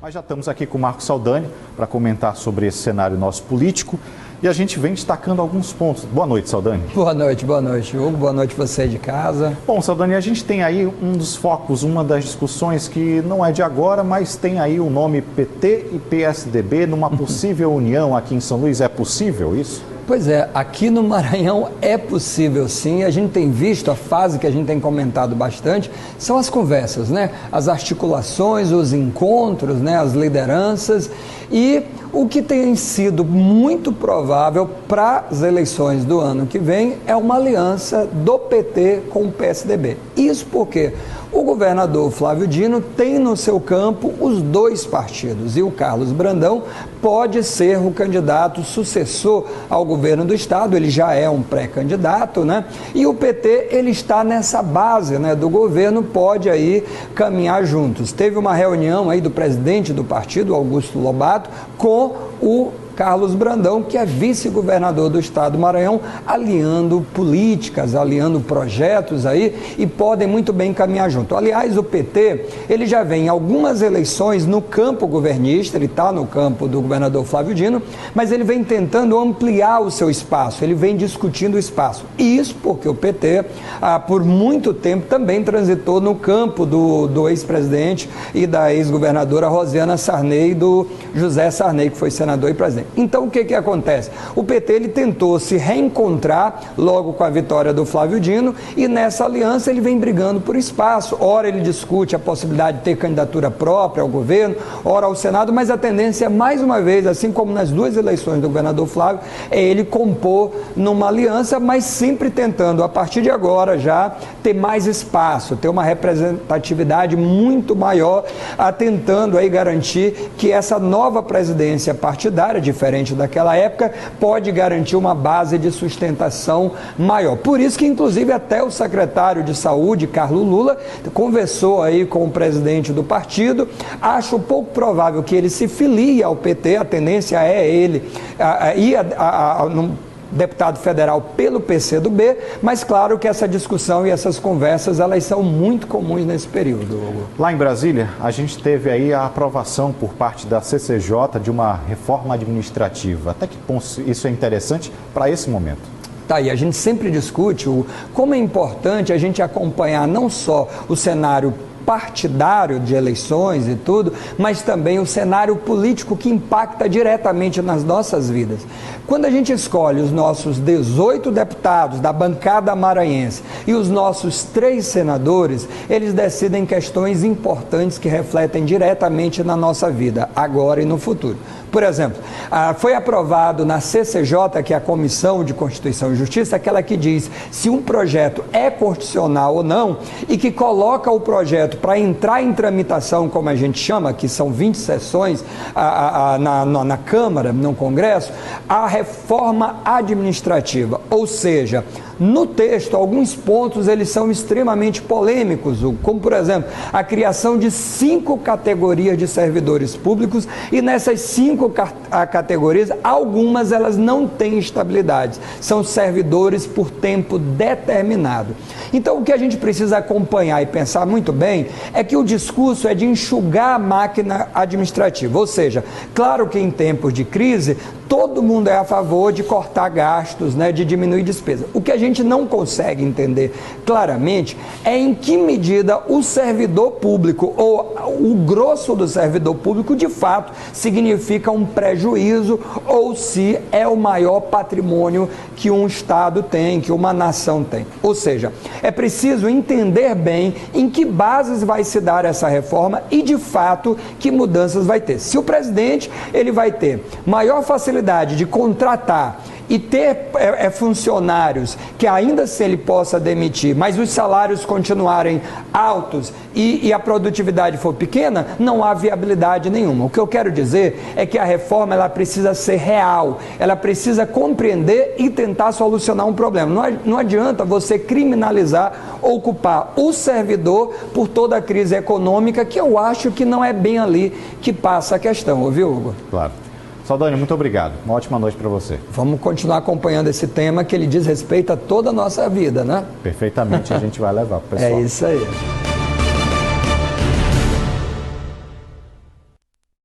Mas já estamos aqui com o Marco Saldanha para comentar sobre esse cenário nosso político e a gente vem destacando alguns pontos. Boa noite, Saldanha. Boa noite, Hugo. Boa noite você de casa. Bom, Saldanha, a gente tem aí um dos focos, uma das discussões que não é de agora, mas tem aí o nome PT e PSDB numa possível união aqui em São Luís. É possível isso? Pois é, aqui no Maranhão é possível sim, a gente tem visto, a fase que a gente tem comentado bastante, são as conversas, né? As articulações, os encontros, né? As lideranças e o que tem sido muito provável para as eleições do ano que vem é uma aliança do PT com o PSDB. Isso porque o governador Flávio Dino tem no seu campo os dois partidos e o Carlos Brandão pode ser o candidato sucessor ao governo do estado, ele já é um pré-candidato, né? E o PT, ele está nessa base, né, do governo, pode aí caminhar juntos. Teve uma reunião aí do presidente do partido, Augusto Lobato, com o Carlos Brandão, que é vice-governador do estado do Maranhão, aliando políticas, aliando projetos aí e podem muito bem caminhar junto. Aliás, o PT, ele já vem em algumas eleições no campo governista, ele está no campo do governador Flávio Dino, mas ele vem tentando ampliar o seu espaço, ele vem discutindo o espaço. E isso porque o PT, por muito tempo, também transitou no campo do ex-presidente e da ex-governadora Rosiana Sarney, do José Sarney, que foi senador e presidente. Então, o que acontece? O PT ele tentou se reencontrar logo com a vitória do Flávio Dino e nessa aliança ele vem brigando por espaço. Ora ele discute a possibilidade de ter candidatura própria ao governo, ora ao Senado, mas a tendência, mais uma vez, assim como nas duas eleições do governador Flávio, é ele compor numa aliança, mas sempre tentando, a partir de agora, já ter mais espaço, ter uma representatividade muito maior, tentando aí garantir que essa nova presidência partidária, diferente daquela época, pode garantir uma base de sustentação maior. Por isso que, inclusive, até o secretário de Saúde, Carlos Lula, conversou aí com o presidente do partido. Acho pouco provável que ele se filie ao PT, a tendência é ele ir deputado federal pelo PCdoB, mas claro que essa discussão e essas conversas, elas são muito comuns nesse período, Hugo. Lá em Brasília, a gente teve aí a aprovação por parte da CCJ de uma reforma administrativa. Até que ponto isso é interessante para esse momento? Tá aí, a gente sempre discute como é importante a gente acompanhar não só o cenário partidário de eleições e tudo, mas também o cenário político que impacta diretamente nas nossas vidas. Quando a gente escolhe os nossos 18 deputados da bancada maranhense e os nossos 3 senadores, eles decidem questões importantes que refletem diretamente na nossa vida, agora e no futuro. Por exemplo, foi aprovado na CCJ, que é a Comissão de Constituição e Justiça, aquela que diz se um projeto é constitucional ou não e que coloca o projeto para entrar em tramitação, como a gente chama, que são 20 sessões na Câmara, no Congresso, a reforma administrativa, ou seja, no texto, alguns pontos eles são extremamente polêmicos, como por exemplo, a criação de 5 categorias de servidores públicos e nessas 5 categorias, algumas elas não têm estabilidade, são servidores por tempo determinado. Então o que a gente precisa acompanhar e pensar muito bem é que o discurso é de enxugar a máquina administrativa, ou seja, claro que em tempos de crise, todo mundo é a favor de cortar gastos, né, de diminuir despesa. O que a gente não consegue entender claramente é em que medida o servidor público ou o grosso do servidor público de fato significa um prejuízo ou se é o maior patrimônio que um Estado tem, que uma nação tem. Ou seja, é preciso entender bem em que bases vai se dar essa reforma e de fato que mudanças vai ter. Se o presidente ele vai ter maior facilidade de contratar e ter funcionários que ainda se ele possa demitir, mas os salários continuarem altos e a produtividade for pequena, não há viabilidade nenhuma. O que eu quero dizer é que a reforma ela precisa ser real, ela precisa compreender e tentar solucionar um problema. Não adianta você criminalizar ou culpar o servidor por toda a crise econômica, que eu acho que não é bem ali que passa a questão, ouviu, Hugo? Claro. Saldanha, muito obrigado. Uma ótima noite para você. Vamos continuar acompanhando esse tema que ele diz respeito a toda a nossa vida, né? Perfeitamente, a gente vai levar para o pessoal. É isso aí.